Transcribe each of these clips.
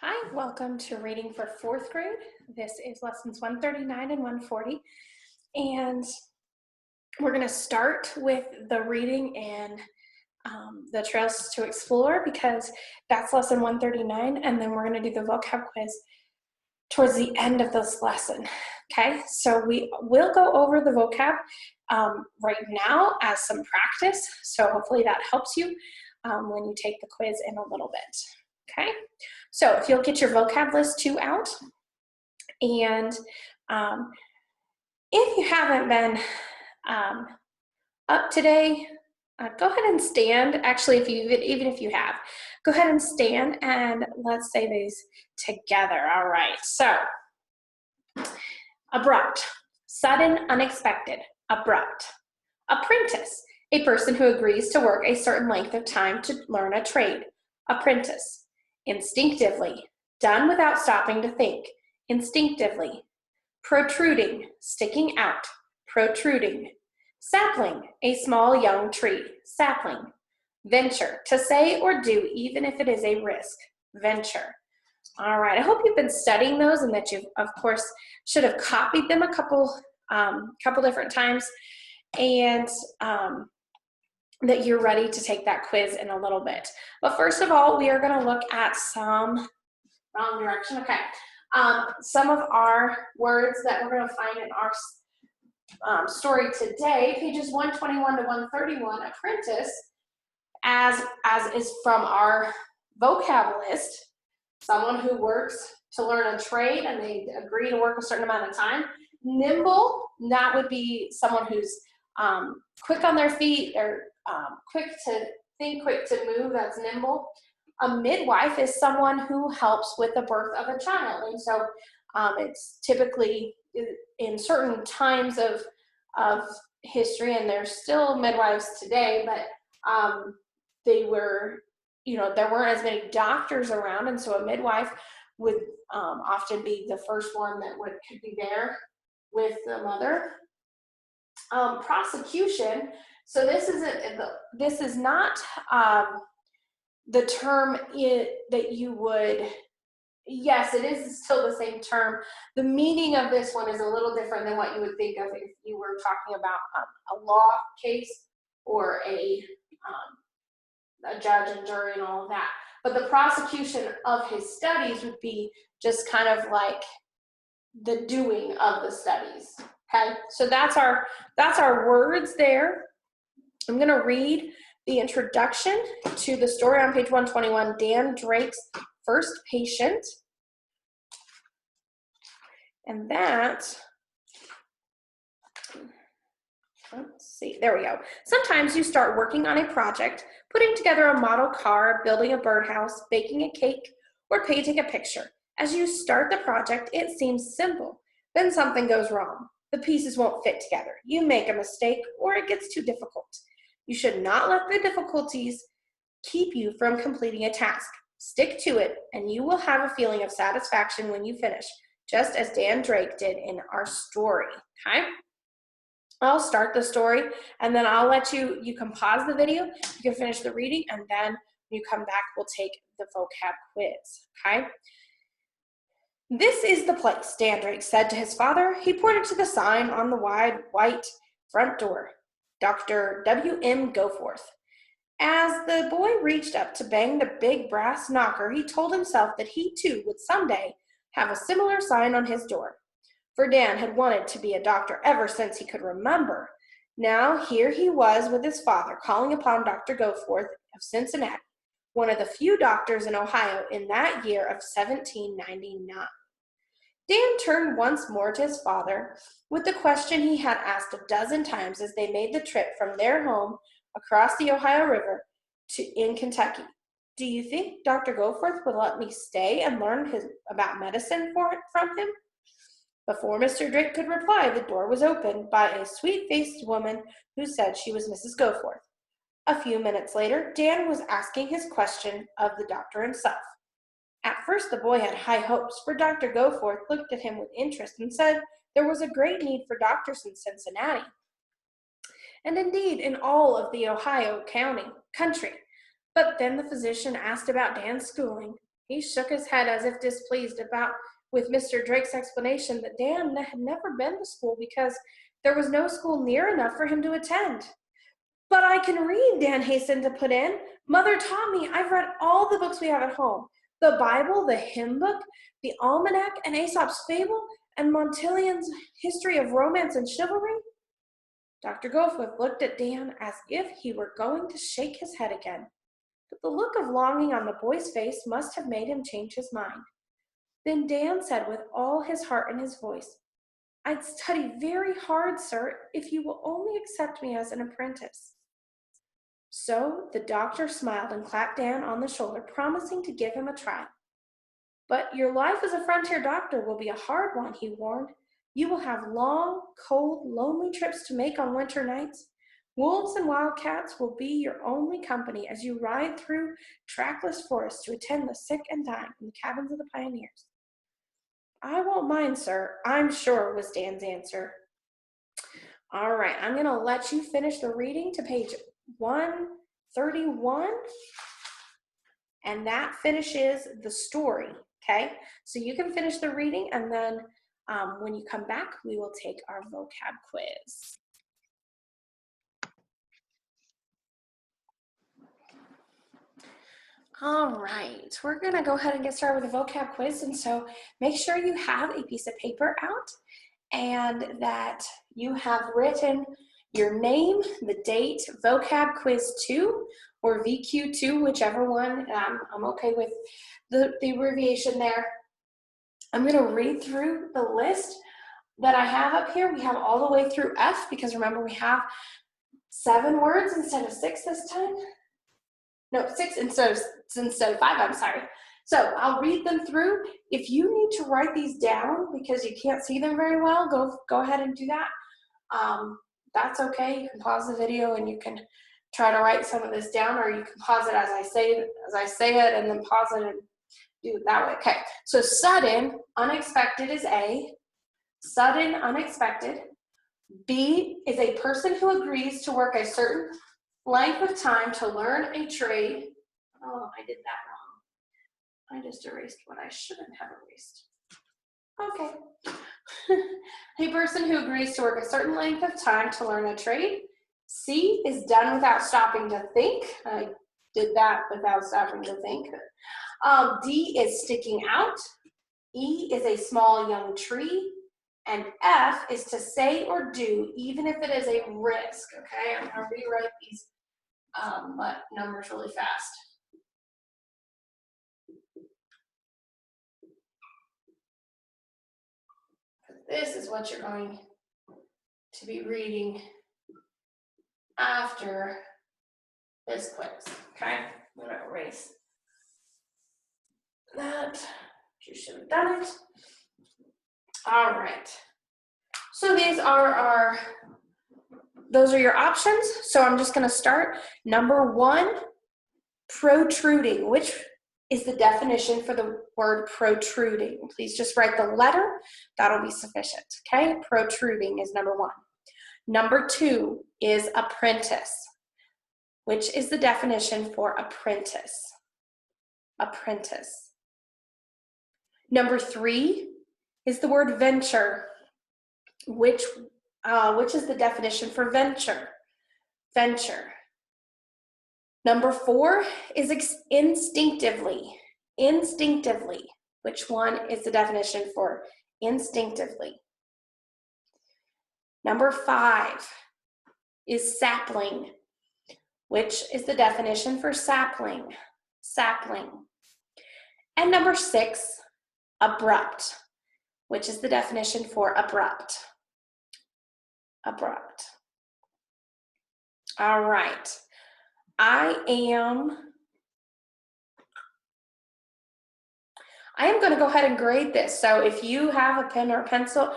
Hi, welcome to Reading for 4th grade. This is lessons 139 and 140. And we're going to start with the reading and the trails to explore because that's lesson 139. And then we're going to do the vocab quiz towards the end of this lesson. Okay, so we will go over the vocab right now as some practice. So hopefully that helps you when you take the quiz in a little bit. Okay, so if you'll get your vocab list 2 out, and if you haven't been up today, go ahead and stand. Actually, even if you have, go ahead and stand and let's say these together. All right, so abrupt, sudden, unexpected, abrupt. Apprentice, a person who agrees to work a certain length of time to learn a trade. Apprentice. Instinctively, done without stopping to think, instinctively. Protruding, sticking out, protruding. Sapling, a small young tree, sapling. Venture, to say or do even if it is a risk, venture. All right, I hope you've been studying those and that you, of course, should have copied them a couple different times and that you're ready to take that quiz in a little bit. But first of all, we are going to look at some wrong direction. Okay. Some of our words that we're going to find in our story today, pages 121 to 131, apprentice, as is from our vocab list, someone who works to learn a trade and they agree to work a certain amount of time. Nimble, that would be someone who's quick on their feet or quick to think, quick to move, that's nimble. A midwife is someone who helps with the birth of a child. And so it's typically in certain times of history, and there's still midwives today, but they were, there weren't as many doctors around, and so a midwife would often be the first one that could be there with the mother. Prosecution, so this is not the term that you would, yes, it is still the same term. The meaning of this one is a little different than what you would think of if you were talking about a law case or a judge and jury and all of that. But the prosecution of his studies would be just kind of like the doing of the studies. Okay, so that's our words there. I'm going to read the introduction to the story on page 121, Dan Drake's First Patient. And that, let's see, there we go. Sometimes you start working on a project, putting together a model car, building a birdhouse, baking a cake, or painting a picture. As you start the project, it seems simple. Then something goes wrong. The pieces won't fit together. You make a mistake, or it gets too difficult. You should not let the difficulties keep you from completing a task. Stick to it, and you will have a feeling of satisfaction when you finish, just as Dan Drake did in our story, okay? I'll start the story, and then I'll let you can pause the video, you can finish the reading, and then when you come back, we'll take the vocab quiz, okay? This is the place, Dan Drake said to his father. He pointed to the sign on the wide white front door, Dr. W.M. Goforth. As the boy reached up to bang the big brass knocker, he told himself that he too would someday have a similar sign on his door. For Dan had wanted to be a doctor ever since he could remember. Now here he was with his father calling upon Dr. Goforth of Cincinnati, one of the few doctors in Ohio in that year of 1799. Dan turned once more to his father with the question he had asked a dozen times as they made the trip from their home across the Ohio River in Kentucky. Do you think Dr. Goforth would let me stay and learn about medicine from him? Before Mr. Drake could reply, the door was opened by a sweet-faced woman who said she was Mrs. Goforth. A few minutes later, Dan was asking his question of the doctor himself. At first, the boy had high hopes, for Dr. Goforth looked at him with interest and said there was a great need for doctors in Cincinnati, and indeed in all of the Ohio country. But then the physician asked about Dan's schooling. He shook his head as if displeased with Mr. Drake's explanation that Dan had never been to school because there was no school near enough for him to attend. But I can read, Dan hastened to put in. Mother taught me. I've read all the books we have at home. The Bible, the hymn book, the almanac, and Aesop's fable, and Montalion's history of romance and chivalry. Dr. Goforth looked at Dan as if he were going to shake his head again. But the look of longing on the boy's face must have made him change his mind. Then Dan said with all his heart in his voice, I'd study very hard, sir, if you will only accept me as an apprentice. So the doctor smiled and clapped Dan on the shoulder, promising to give him a try. But your life as a frontier doctor will be a hard one, he warned. You will have long, cold, lonely trips to make on winter nights. Wolves and wildcats will be your only company as you ride through trackless forests to attend the sick and dying in the cabins of the pioneers. I won't mind, sir, I'm sure, was Dan's answer. All right, I'm going to let you finish the reading to page 131, and that finishes the story, okay? So you can finish the reading, and then when you come back, we will take our vocab quiz. All right, we're gonna go ahead and get started with the vocab quiz, and so make sure you have a piece of paper out and that you have written your name, the date, vocab quiz 2 or VQ2, whichever one. I'm okay with the abbreviation there. I'm gonna read through the list that I have up here. We have all the way through F because remember we have 7 words instead of 6 this time. No, 6 instead of 5, I'm sorry. So I'll read them through. If you need to write these down because you can't see them very well, go ahead and do that. That's okay. You can pause the video and you can try to write some of this down, or you can pause it as I say it and then pause it and do it that way. Okay, so sudden, unexpected is A. Sudden, unexpected. B is a person who agrees to work a certain length of time to learn a trade. Oh, I did that wrong. I just erased what I shouldn't have erased. Okay. A person who agrees to work a certain length of time to learn a trade. C is done without stopping to think. I did that without stopping to think. D is sticking out. E is a small young tree. And F is to say or do, even if it is a risk. Okay, I'm going to rewrite these numbers really fast. This is what you're going to be reading after this quiz. Okay, I'm going to erase that. You should have done it. All right. So those are your options. So I'm just going to start. Number 1, protruding, which is the definition for the word protruding. Please just write the letter. That'll be sufficient. Okay, protruding is number 1. Number 2 is apprentice, which is the definition for apprentice. Apprentice. Number 3 is the word venture, which is the definition for venture. Venture. Number 4 is instinctively. Instinctively. Which one is the definition for instinctively? Number 5 is sapling, which is the definition for sapling. Sapling. And number 6, abrupt, which is the definition for abrupt. Abrupt. All right. I am going to go ahead and grade this. So if you have a pen or a pencil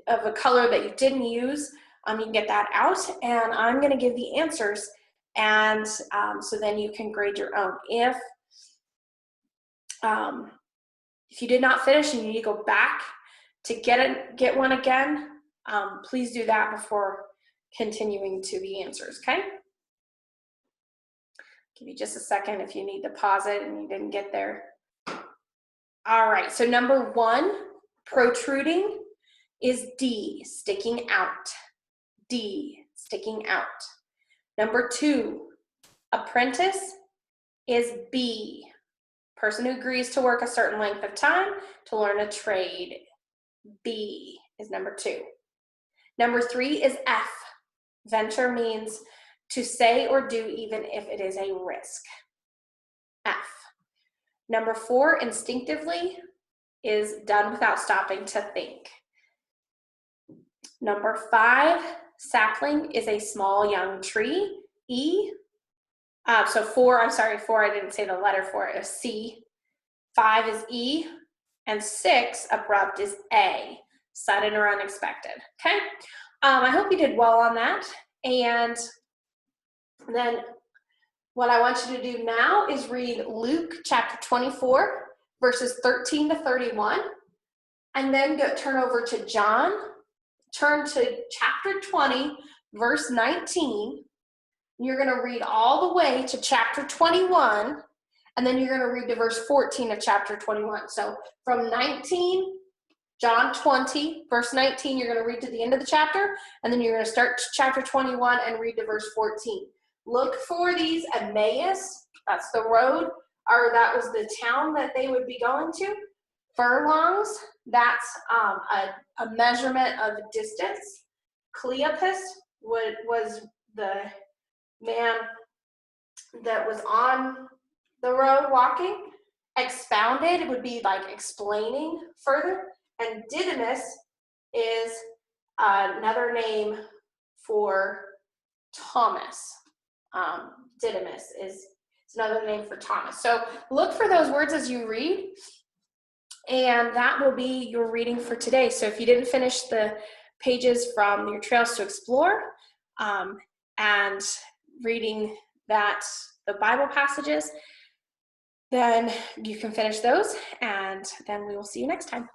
of a color that you didn't use, you can get that out, and I'm going to give the answers, and so then you can grade your own. If you did not finish and you need to go back to get one again, please do that before continuing to the answers, okay? Give you just a second if you need to pause it and you didn't get there. All right, so number 1, protruding, is D, sticking out. D, sticking out. Number 2, apprentice, is B, person who agrees to work a certain length of time to learn a trade. B is number 2. Number 3 is F. Venture means to say or do even if it is a risk. F. Number 4, instinctively, is done without stopping to think. Number 5, sapling, is a small young tree. E. So 4, I'm sorry, 4, I didn't say the letter for it, it was C. 5 is E. And 6, abrupt, is A, sudden or unexpected. Okay? I hope you did well on that. And then what I want you to do now is read Luke chapter 24, verses 13 to 31, and then turn over to John, turn to chapter 20, verse 19. You're going to read all the way to chapter 21, and then you're going to read to verse 14 of chapter 21. So from 19, John 20, verse 19, you're going to read to the end of the chapter, and then you're going to start chapter 21 and read to verse 14. Look for these Emmaus, that's the road, or that was the town that they would be going to. Furlongs, that's a measurement of distance. Cleopas was the man that was on the road walking. Expounded would be like explaining further. And Didymus is another name for Thomas. Didymus is another name for Thomas. So look for those words as you read, and that will be your reading for today. So if you didn't finish the pages from your Trails to Explore and reading the Bible passages, then you can finish those, and then we will see you next time.